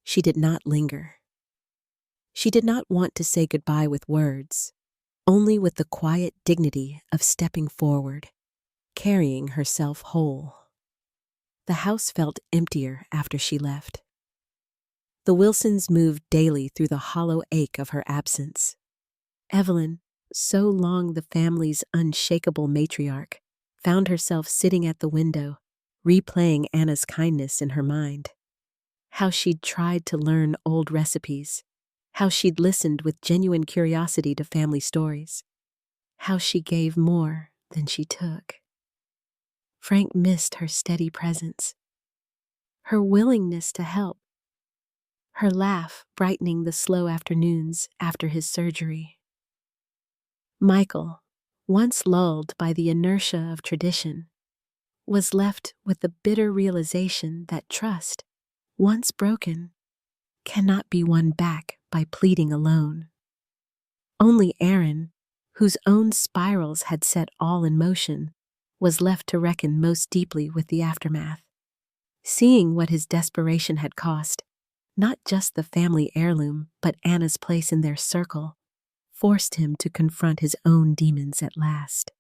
She did not linger. She did not want to say goodbye with words, only with the quiet dignity of stepping forward, carrying herself whole. The house felt emptier after she left. The Wilsons moved daily through the hollow ache of her absence. Evelyn, so long the family's unshakable matriarch, found herself sitting at the window, replaying Anna's kindness in her mind. How she'd tried to learn old recipes, how she'd listened with genuine curiosity to family stories, how she gave more than she took. Frank missed her steady presence, her willingness to help, her laugh brightening the slow afternoons after his surgery. Michael, once lulled by the inertia of tradition, was left with the bitter realization that trust, once broken, cannot be won back by pleading alone. Only Aaron, whose own spirals had set all in motion, was left to reckon most deeply with the aftermath. Seeing what his desperation had cost, not just the family heirloom, but Anna's place in their circle, forced him to confront his own demons at last.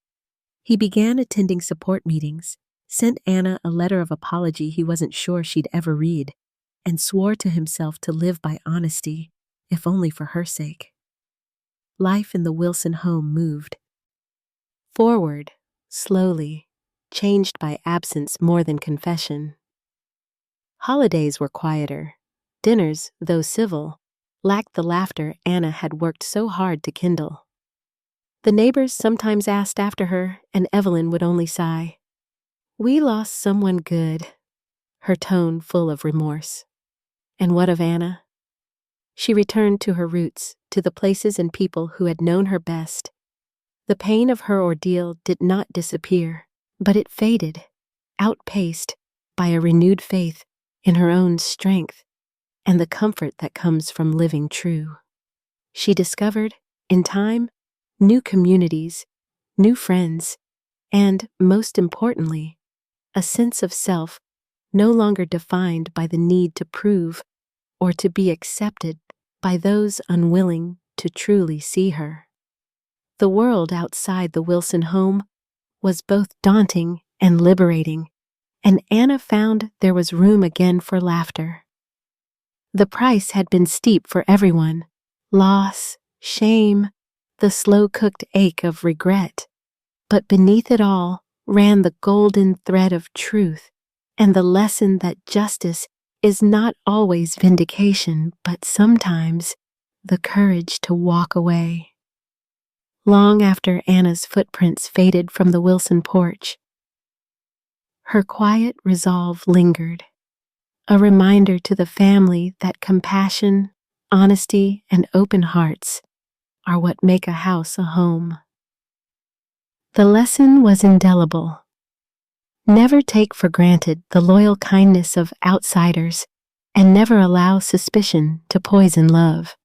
He began attending support meetings, sent Anna a letter of apology he wasn't sure she'd ever read, and swore to himself to live by honesty, if only for her sake. Life in the Wilson home moved forward, slowly, changed by absence more than confession. Holidays were quieter. Dinners, though civil, lacked the laughter Anna had worked so hard to kindle. The neighbors sometimes asked after her, and Evelyn would only sigh. "We lost someone good," her tone full of remorse. And what of Anna? She returned to her roots, to the places and people who had known her best. The pain of her ordeal did not disappear, but it faded, outpaced by a renewed faith in her own strength and the comfort that comes from living true. She discovered, in time, new communities, new friends, and, most importantly, a sense of self no longer defined by the need to prove or to be accepted by those unwilling to truly see her. The world outside the Wilson home was both daunting and liberating, and Anna found there was room again for laughter. The price had been steep for everyone: loss, shame, the slow-cooked ache of regret. But beneath it all ran the golden thread of truth and the lesson that justice is not always vindication, but sometimes the courage to walk away. Long after Anna's footprints faded from the Wilson porch, her quiet resolve lingered, a reminder to the family that compassion, honesty, and open hearts are what make a house a home. The lesson was indelible. Never take for granted the loyal kindness of outsiders, and never allow suspicion to poison love.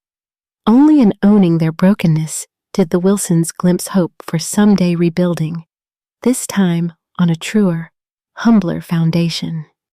Only in owning their brokenness did the Wilsons glimpse hope for someday rebuilding, this time on a truer, humbler foundation.